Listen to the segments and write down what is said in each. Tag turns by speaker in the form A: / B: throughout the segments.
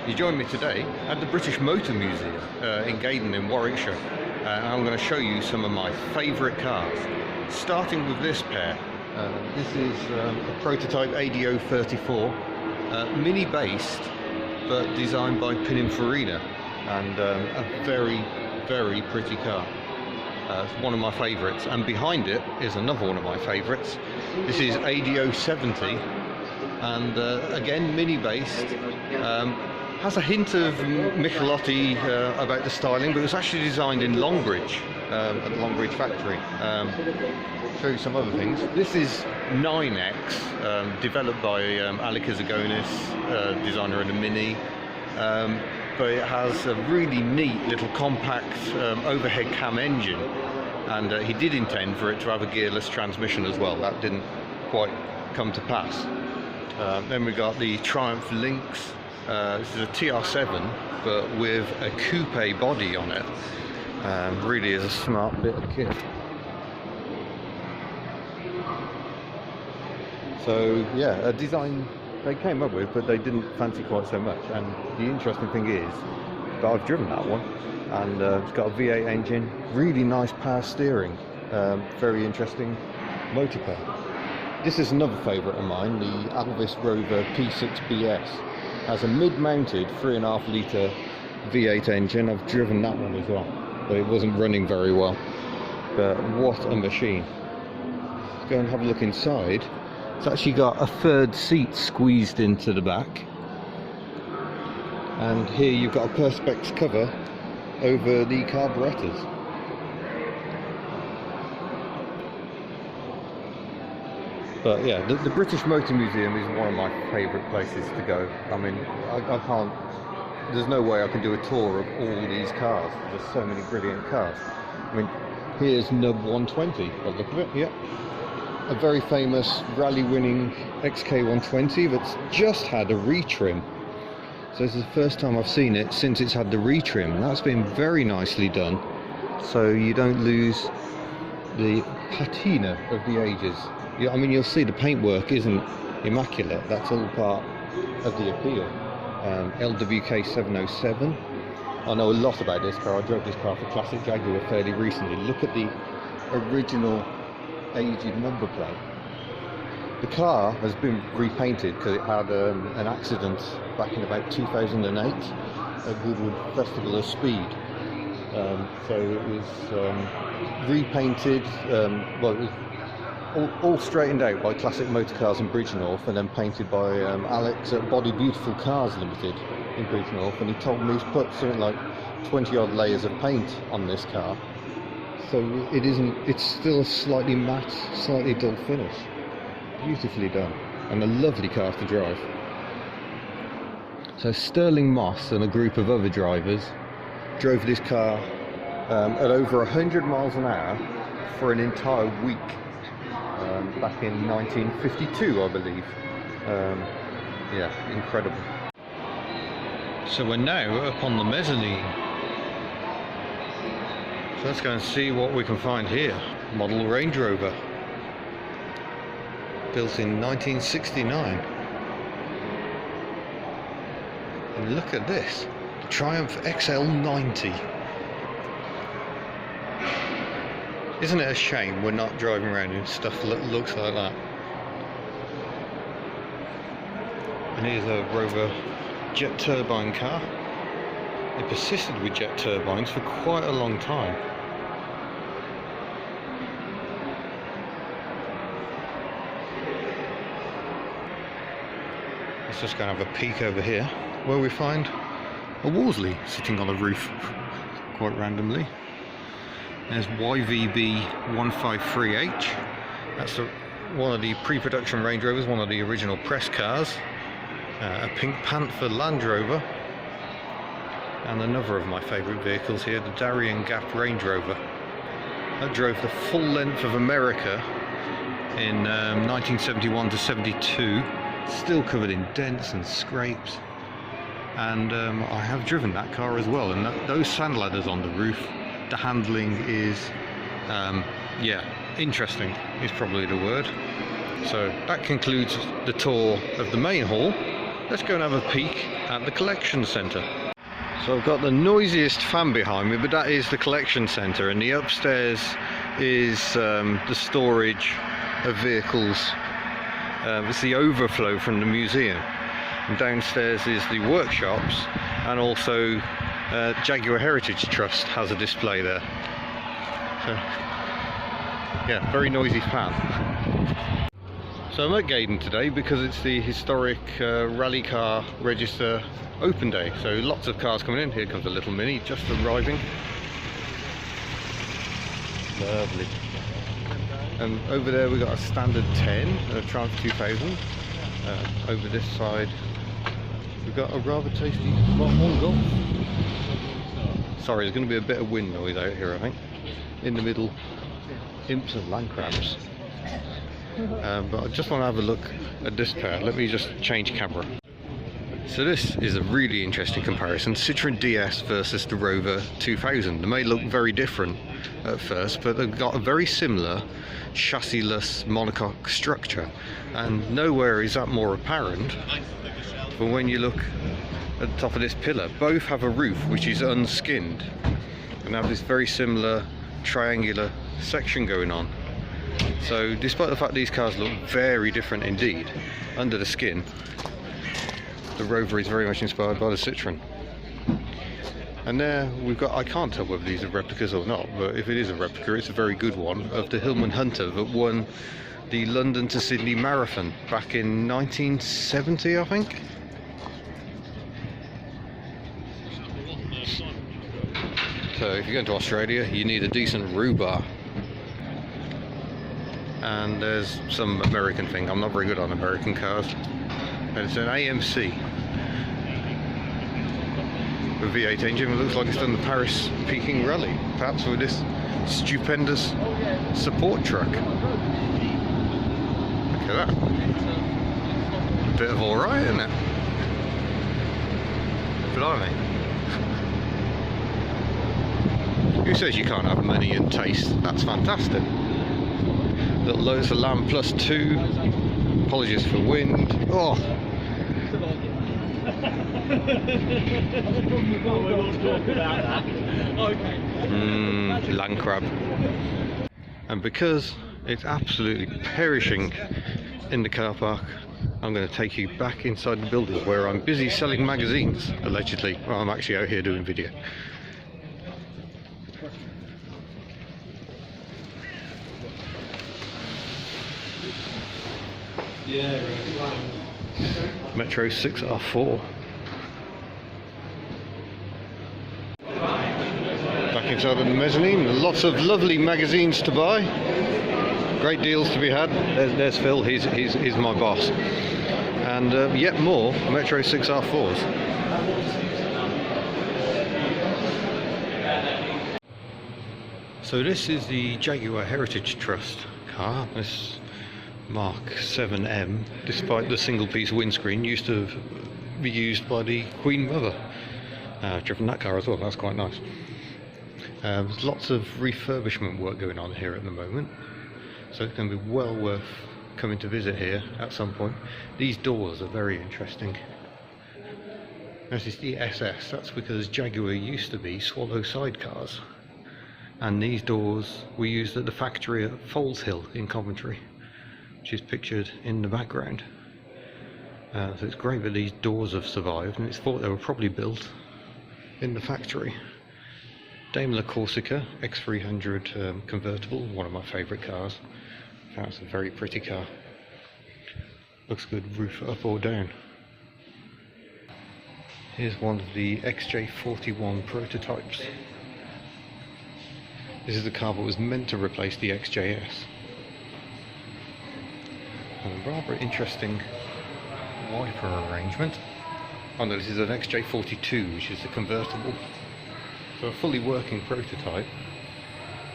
A: You join me today at the British Motor Museum in Glady in Warwickshire, and I'm going to show you some of my favourite cars, starting with this pair. This is a prototype ADO 34, mini based but designed by Pininfarina, and a very pretty car. It's one of my favourites, and behind it is another one of my favourites. This is ADO 70, and again mini based. Has a hint of Michelotti about the styling, but it was actually designed in Longbridge, at the Longbridge factory. Show you some other things. This is 9X, developed by Alec Izagonis, designer of the Mini, but it has a really neat little compact overhead cam engine, and he did intend for it to have a gearless transmission as well. That didn't quite come to pass. Then we got the Triumph Lynx. This is a TR7 but with a coupe body on it. Really is a smart bit of kit. So yeah, a design they came up with, but they didn't fancy quite so much. And the interesting thing is that I've driven that one, and it's got a V8 engine, really nice power steering, very interesting motor car. This is another favourite of mine, the Alvis Rover P6BS. Has a mid-mounted 3.5 litre V8 engine. I've driven that one as well, but it wasn't running very well. But what a machine. Let's go and have a look inside. It's actually got a third seat squeezed into the back, and here you've got a perspex cover over the carburetors. But yeah, the British Motor Museum is one of my favourite places to go. I mean, I can't, there's no way I can do a tour of all these cars. There's so many brilliant cars. I mean, here's Nub 120, by the look of it, yeah. A very famous rally-winning XK120 that's just had a retrim. So this is the first time I've seen it since it's had the retrim. That's been very nicely done, so you don't lose the patina of the ages. Yeah, I mean, you'll see the paintwork isn't immaculate. That's all part of the appeal. LWK 707. I know a lot about this car. I drove this car for Classic Jaguar fairly recently. Look at the original aged number plate. The car has been repainted because it had an accident back in about 2008 at Goodwood Festival of Speed. So it was repainted. Well, it was all straightened out by Classic Motor Cars in Bridgnorth, and then painted by Alex at Body Beautiful Cars Limited in Bridgnorth, and he told me he's put something like 20 odd layers of paint on this car, so it's still a slightly matte, slightly dull finish. Beautifully done, and a lovely car to drive. So Sterling Moss and a group of other drivers drove this car at over 100 miles an hour for an entire week. Back in 1952, I believe. Yeah, incredible. So we're now up on the mezzanine. So let's go and see what we can find here. Model Range Rover, built in 1969. And look at this, Triumph XL90. Isn't it a shame we're not driving around in stuff that looks like that? And here's a Rover jet turbine car. They persisted with jet turbines for quite a long time. Let's just go and have a peek over here, where we find a Worsley sitting on the roof, quite randomly. There's YVB153H. That's one of the pre-production Range Rovers, one of the original press cars. A Pink Panther Land Rover. And another of my favourite vehicles here, the Darien Gap Range Rover. That drove the full length of America in 1971 to 72. Still covered in dents and scrapes. And I have driven that car as well. And those sand ladders on the roof, the handling is, yeah, interesting is probably the word. So that concludes the tour of the main hall. let's go and have a peek at the collection centre. So I've got the noisiest fan behind me, but that is the collection centre, and the upstairs is the storage of vehicles. It's the overflow from the museum, and downstairs is the workshops, and also Jaguar Heritage Trust has a display there. So yeah, very noisy fan. So I'm at Glady today because it's the historic rally car register open day, so lots of cars coming in. Here comes a little Mini just arriving. Lovely. And over there we got a standard 10 and a Triumph 2000. Over this side we've got a rather tasty Mark 1 Golf. Sorry, there's going to be a bit of wind noise out here, I think. In the middle, imps and land crabs. But I just want to have a look at this pair. Let me just change camera. So this is a really interesting comparison. Citroen DS versus the Rover 2000. They may look very different at first, but they've got a very similar chassis-less monocoque structure, and nowhere is that more apparent. But when you look at the top of this pillar, both have a roof which is unskinned and have this very similar triangular section going on. So despite the fact these cars look very different indeed, under the skin the Rover is very much inspired by the Citroen. And there we've got, I can't tell whether these are replicas or not, but if it is a replica, it's a very good one, of the Hillman Hunter that won the London to Sydney Marathon back in 1970, I think. So if you're going to Australia, you need a decent rhubarb. And there's some American thing. I'm not very good on American cars. And it's an AMC. A V8 engine. It looks like it's done the Paris Peking Rally. Perhaps with this stupendous support truck. Look at that. A bit of alright, isn't it? Blimey. Who says you can't have money and taste? That's fantastic. Little Lotus Lamb plus 2. Apologies for wind. Oh. Land crab. And because it's absolutely perishing in the car park, I'm going to take you back inside the building where I'm busy selling magazines, allegedly. Well, I'm actually out here doing video. Metro 6R4. Back inside of the mezzanine, lots of lovely magazines to buy. Great deals to be had. There's Phil, he's my boss. And yet more Metro 6R4s. So this is the Jaguar Heritage Trust car. This Mark 7M, despite the single piece windscreen, used to be used by the Queen Mother. I've driven that car as well, that's quite nice. There's lots of refurbishment work going on here at the moment, so it's going to be well worth coming to visit here at some point. These doors are very interesting. Notice the SS, that's because Jaguar used to be swallow sidecars, and these doors were used at the factory at Foals Hill in Coventry, which is pictured in the background. So it's great that these doors have survived, and it's thought they were probably built in the factory. Daimler Corsica X300 convertible, one of my favourite cars. That's a very pretty car. Looks good roof up or down. Here's one of the XJ41 prototypes. This is the car that was meant to replace the XJS. A rather interesting wiper arrangement. Oh no, this is an XJ42, which is the convertible. So a fully working prototype,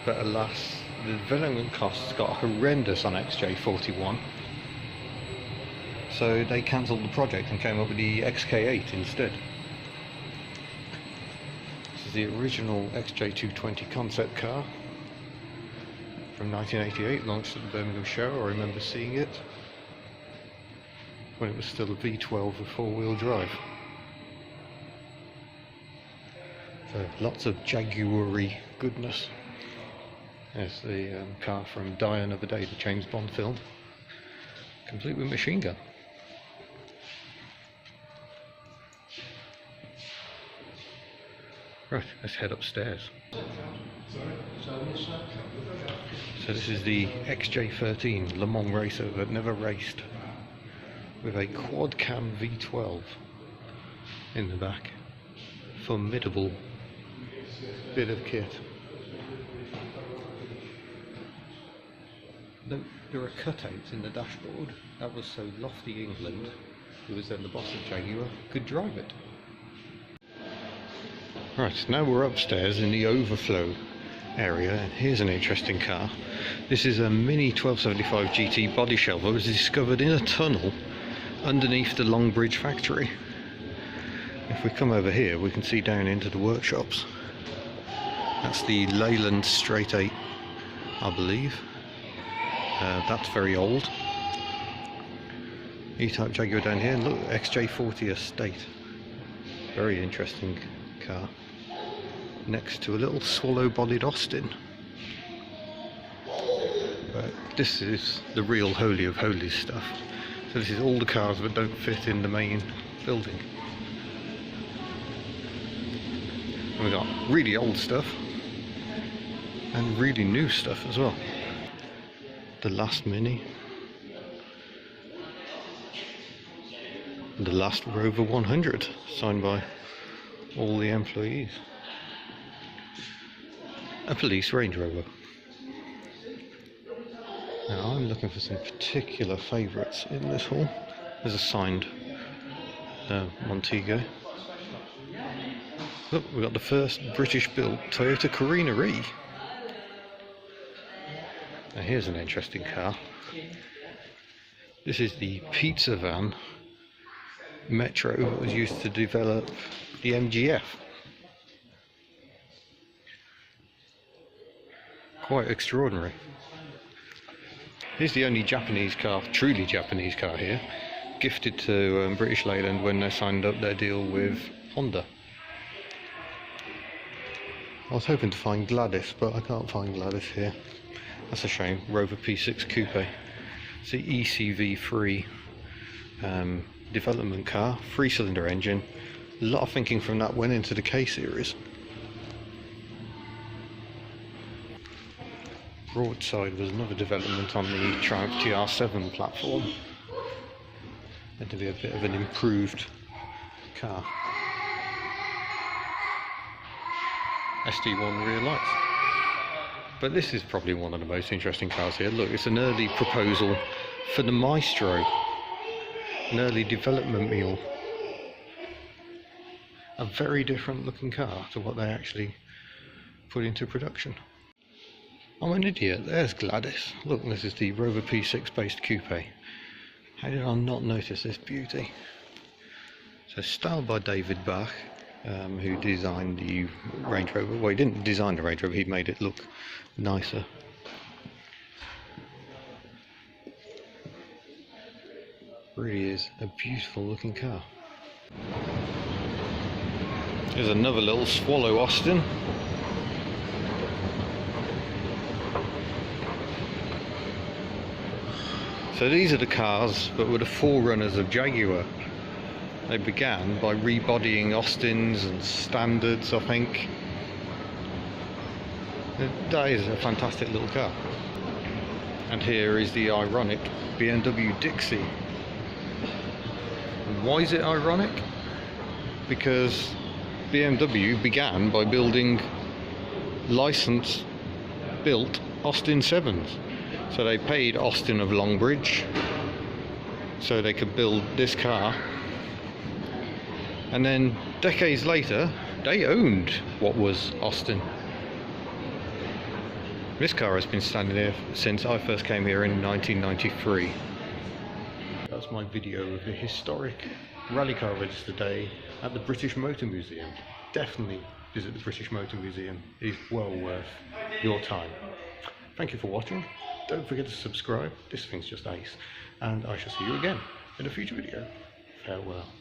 A: but alas, the development costs got horrendous on XJ41, so they cancelled the project and came up with the XK8 instead. This is the original XJ220 concept car from 1988, launched at the Birmingham show. I remember seeing it. when it was still a V12 with four-wheel drive. So lots of Jaguar-y goodness. There's the car from Die Another Day, the James Bond film, complete with machine gun. Right, let's head upstairs. So this is the XJ13 Le Mans racer that never raced, with a quad cam V12 in the back. Formidable bit of kit. Note there are cutouts in the dashboard. That was so Lofty England, who was then the boss of Jaguar, could drive it. Right, now we're upstairs in the overflow area, and here's an interesting car. This is a Mini 1275 GT body shell that was discovered in a tunnel underneath the Longbridge factory. If we come over here, we can see down into the workshops. That's the Leyland Straight 8, I believe. That's very old. E-Type Jaguar down here, and look, XJ40 Estate. Very interesting car. Next to a little swallow-bodied Austin. But this is the real holy of holies stuff. So this is all the cars that don't fit in the main building. And we've got really old stuff and really new stuff as well. The last Mini, the last Rover 100, signed by all the employees. A police Range Rover. Now I'm looking for some particular favourites in this haul. There's a signed Montego. Look, we've got the first British-built Toyota Carina E. Now here's an interesting car. This is the pizza van Metro that was used to develop the MGF. Quite extraordinary. Here's the only Japanese car, truly Japanese car here, gifted to British Leyland when they signed up their deal with Honda. I was hoping to find Gladys, but I can't find Gladys here. That's a shame. Rover P6 Coupe. It's the ECV3 development car, 3-cylinder engine. A lot of thinking from that went into the K series. Broadside was another development on the Triumph TR7 platform. Meant to be a bit of an improved car. SD1 rear lights. But this is probably one of the most interesting cars here. Look, it's an early proposal for the Maestro, an early development mule. A very different looking car to what they actually put into production. I'm an idiot, there's Gladys. Look, this is the Rover P6 based coupe. How did I not notice this beauty? So styled by David Bach, who designed the Range Rover. Well, he didn't design the Range Rover, he made it look nicer. Really is a beautiful looking car. Here's another little Swallow Austin. So these are the cars that were the forerunners of Jaguar. They began by rebodying Austins and Standards, I think. That is a fantastic little car. And here is the ironic BMW Dixie. And why is it ironic? Because BMW began by building license-built Austin 7s. So they paid Austin of Longbridge so they could build this car, and then decades later they owned what was Austin. This car has been standing there since I first came here in 1993. That's my video of the historic rally car register day at the British Motor Museum. Definitely visit the British Motor Museum, it is well worth your time. Thank you for watching. Don't forget to subscribe, this thing's just ace, and I shall see you again.
B: in a future video. Farewell.